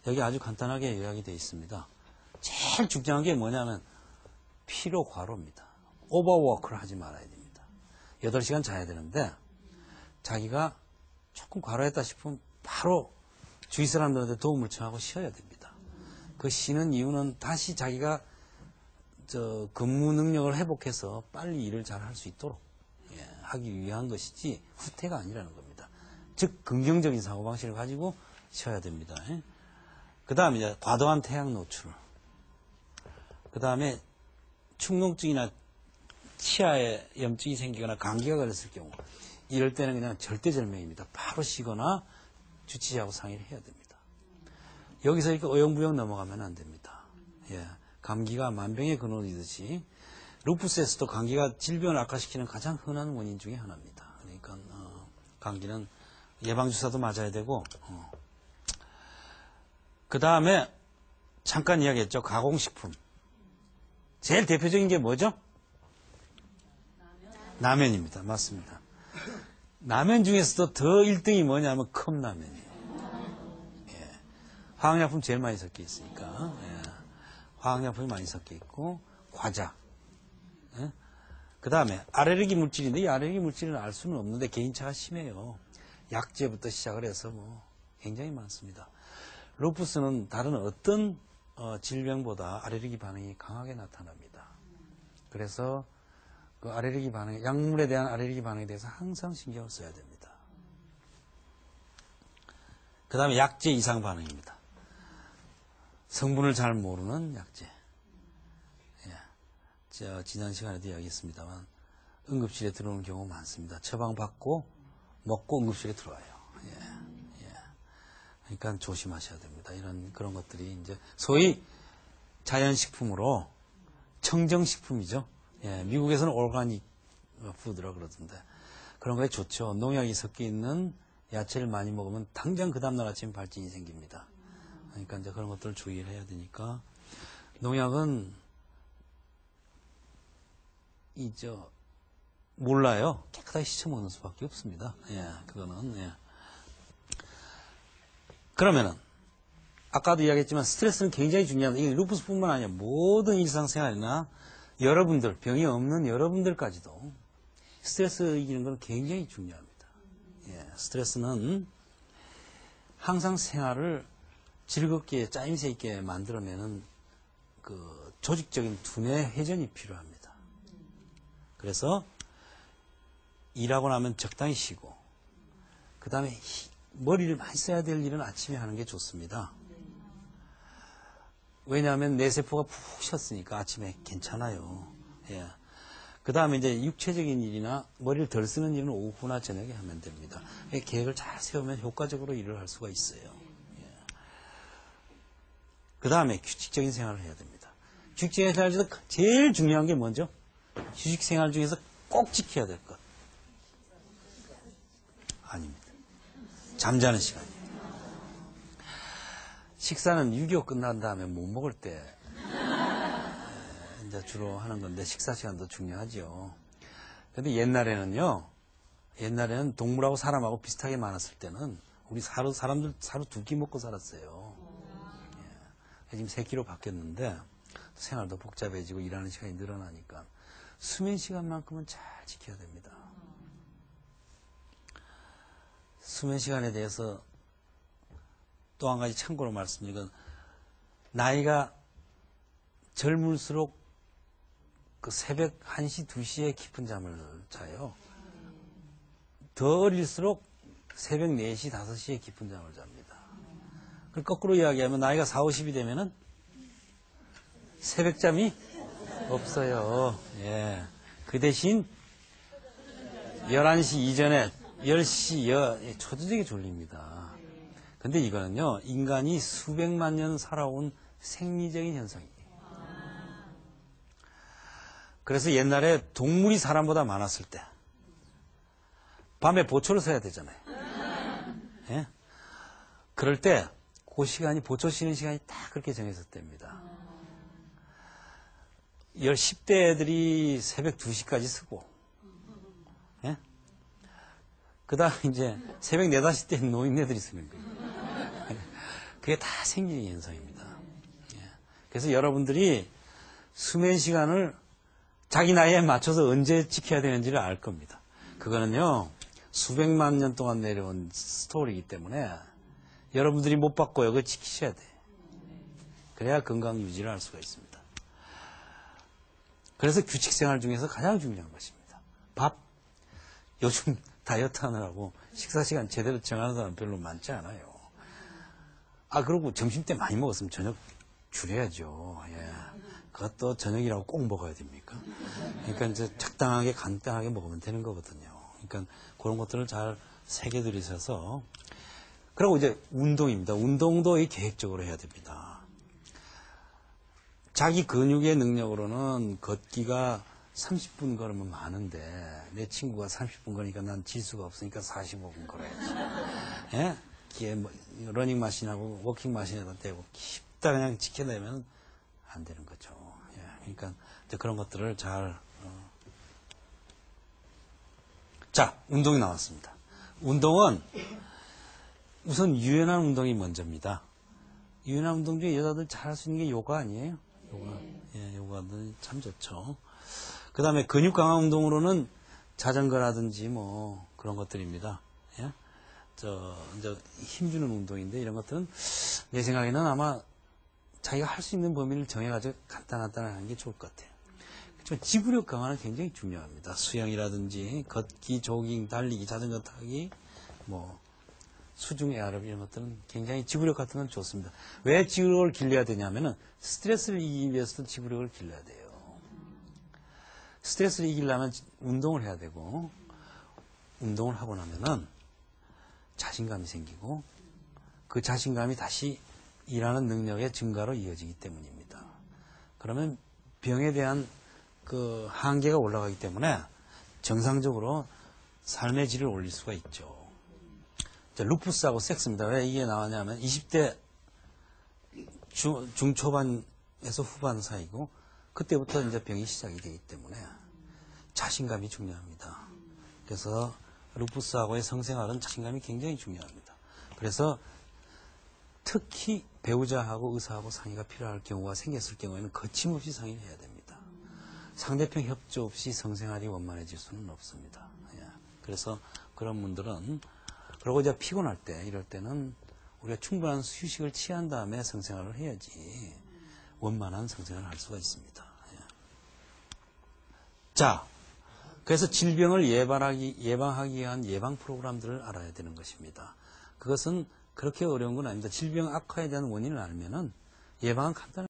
여기 아주 간단하게 요약이 되어 있습니다. 제일 중요한 게 뭐냐면 피로 과로입니다. 오버워크를 하지 말아야 됩니다. 8시간 자야 되는데 자기가 조금 과로했다 싶으면 바로 주위 사람들한테 도움을 청하고 쉬어야 됩니다. 그 쉬는 이유는 다시 자기가 근무 능력을 회복해서 빨리 일을 잘 할 수 있도록 하기 위한 것이지 후퇴가 아니라는 겁니다. 즉 긍정적인 사고방식을 가지고 쉬어야 됩니다. 그 다음에 이제 과도한 태양 노출, 그 다음에 축농증이나 치아에 염증이 생기거나 감기가 걸렸을 경우 이럴 때는 그냥 절대절명입니다. 바로 쉬거나 주치의하고 상의를 해야 됩니다. 여기서 이렇게 어영부영 넘어가면 안 됩니다. 감기가 만병의 근원이듯이 루푸스에서도 감기가 질병을 악화시키는 가장 흔한 원인 중에 하나입니다. 그러니까 감기는 예방주사도 맞아야 되고 그 다음에 잠깐 이야기했죠. 가공식품. 제일 대표적인 게 뭐죠? 라면입니다. 맞습니다. 라면 중에서도 더 1등이 뭐냐면 컵라면이에요. 화학약품 제일 많이 섞여 있으니까. 화학약품이 많이 섞여 있고 과자. 그 다음에 알레르기 물질인데 이 알레르기 물질은 알 수는 없는데 개인차가 심해요. 약제부터 시작을 해서 굉장히 많습니다. 루푸스는 다른 어떤 질병보다 알레르기 반응이 강하게 나타납니다. 그래서 그 알레르기 반응, 약물에 대한 알레르기 반응에 대해서 항상 신경을 써야 됩니다. 그 다음에 약제 이상 반응입니다. 성분을 잘 모르는 약제. 지난 시간에도 이야기했습니다만 응급실에 들어오는 경우 많습니다. 처방받고 먹고 응급실에 들어와요. 그러니까 조심하셔야 됩니다. 그런 것들이 이제 소위 자연식품으로 청정식품이죠. 미국에서는 올가닉 푸드라 그러던데 그런 거에 좋죠. 농약이 섞여 있는 야채를 많이 먹으면 당장 그 다음날 아침 발진이 생깁니다. 그러니까 이제 그런 것들을 주의를 해야 되니까 농약은 몰라요. 깨끗하게 씻어 먹는 수밖에 없습니다. 그거는. 그러면은 아까도 이야기했지만 스트레스는 굉장히 중요합니다. 이게 루푸스뿐만 아니라 모든 일상생활이나 여러분들, 병이 없는 여러분들까지도 스트레스 이기는 건 굉장히 중요합니다. 스트레스는 항상 생활을 즐겁게 짜임새 있게 만들어내는 그 조직적인 두뇌 회전이 필요합니다. 그래서 일하고 나면 적당히 쉬고 그 다음에 머리를 많이 써야 될 일은 아침에 하는 게 좋습니다. 왜냐하면 내 세포가 푹 쉬었으니까 아침에 괜찮아요. 그 다음에 이제 육체적인 일이나 머리를 덜 쓰는 일은 오후나 저녁에 하면 됩니다. 계획을 잘 세우면 효과적으로 일을 할 수가 있어요. 그 다음에 규칙적인 생활을 해야 됩니다. 규칙적인 생활 중에서 제일 중요한 게 뭐죠? 휴식 생활 중에서 꼭 지켜야 될 것. 아닙니다. 잠자는 시간이에요. 식사는 6.25 끝난 다음에 못 먹을 때 이제 주로 하는 건데 식사 시간도 중요하죠. 근데 옛날에는 동물하고 사람하고 비슷하게 많았을 때는 우리 사람들 하루 2끼 먹고 살았어요. 지금 3끼로 바뀌었는데 생활도 복잡해지고 일하는 시간이 늘어나니까 수면 시간만큼은 잘 지켜야 됩니다. 수면 시간에 대해서 또 한 가지 참고로 말씀드리건 나이가 젊을수록 그 새벽 1시, 2시에 깊은 잠을 자요. 더 어릴수록 새벽 4시, 5시에 깊은 잠을 잡니다. 그걸 거꾸로 이야기하면 나이가 40, 50이 되면은 새벽잠이 없어요. 그 대신 11시 이전에 10시 초저녁에 졸립니다. 근데 이거는요, 인간이 수백만 년 살아온 생리적인 현상이에요. 그래서 옛날에 동물이 사람보다 많았을 때 밤에 보초를 서야 되잖아요. 그럴 때 그 시간이 보초 쉬는 시간이 딱 그렇게 정해졌답니다. 10대 애들이 새벽 2시까지 쓰고 그 다음 이제 새벽 4, 5시 때 노인네들이 쓰는 거예요. 그게 다 생리적 현상입니다. 예. 그래서 여러분들이 수면 시간을 자기 나이에 맞춰서 언제 지켜야 되는지를 알 겁니다. 그거는요, 수백만 년 동안 내려온 스토리이기 때문에 여러분들이 못 바꿔요. 그거 지키셔야 돼. 그래야 건강 유지를 할 수가 있습니다. 그래서 규칙 생활 중에서 가장 중요한 것입니다. 밥. 요즘 다이어트 하느라고 식사 시간 제대로 정하는 사람 별로 많지 않아요. 그리고 점심 때 많이 먹었으면 저녁 줄여야죠. 예. 그것도 저녁이라고 꼭 먹어야 됩니까? 그러니까 이제 적당하게 간단하게 먹으면 되는 거거든요. 그러니까 그런 것들을 잘 새겨들이셔서. 그리고 이제 운동입니다. 운동도 계획적으로 해야 됩니다. 자기 근육의 능력으로는 걷기가 30분 걸으면 많은데 내 친구가 30분 걸으니까 난 질 수가 없으니까 45분 걸어야지. 예? 기에 뭐 러닝머신하고 워킹머신에다 대고 쉽다 그냥 지켜내면 안 되는 거죠. 예. 그러니까 이제 그런 것들을 잘 자, 운동이 나왔습니다. 운동은 우선 유연한 운동이 먼저입니다. 유연한 운동 중에 여자들 잘 할 수 있는 게 요가 아니에요? 요가. 예, 요가도 참 좋죠. 그 다음에 근육 강화 운동으로는 자전거라든지 뭐 그런 것들입니다. 예? 이제 힘주는 운동인데 이런 것들은 내 생각에는 아마 자기가 할 수 있는 범위를 정해가지고 간단하게 하는 게 좋을 것 같아요. 그렇지만 지구력 강화는 굉장히 중요합니다. 수영이라든지 걷기, 조깅, 달리기, 자전거 타기, 뭐 수중 에어로빅 이런 것들은 굉장히 지구력 같은 건 좋습니다. 왜 지구력을 길러야 되냐면은 스트레스를 이기기 위해서도 지구력을 길러야 돼요. 스트레스를 이기려면 운동을 해야 되고, 운동을 하고 나면은 자신감이 생기고, 그 자신감이 다시 일하는 능력의 증가로 이어지기 때문입니다. 그러면 병에 대한 그 한계가 올라가기 때문에 정상적으로 삶의 질을 올릴 수가 있죠. 루푸스하고 섹스입니다. 왜 이게 나왔냐면 20대 중초반에서 후반 사이고 그때부터 이제 병이 시작이 되기 때문에 자신감이 중요합니다. 그래서 루푸스하고의 성생활은 자신감이 굉장히 중요합니다. 그래서 특히 배우자하고 의사하고 상의가 필요할 경우가 생겼을 경우에는 거침없이 상의를 해야 됩니다. 상대편 협조 없이 성생활이 원만해질 수는 없습니다. 그래서 그런 분들은 그리고 이제 피곤할 때 이럴 때는 우리가 충분한 휴식을 취한 다음에 성생활을 해야지 원만한 성생활을 할 수가 있습니다. 자, 그래서 질병을 예방하기 위한 예방 프로그램들을 알아야 되는 것입니다. 그것은 그렇게 어려운 건 아닙니다. 질병 악화에 대한 원인을 알면은 예방은 간단합니다.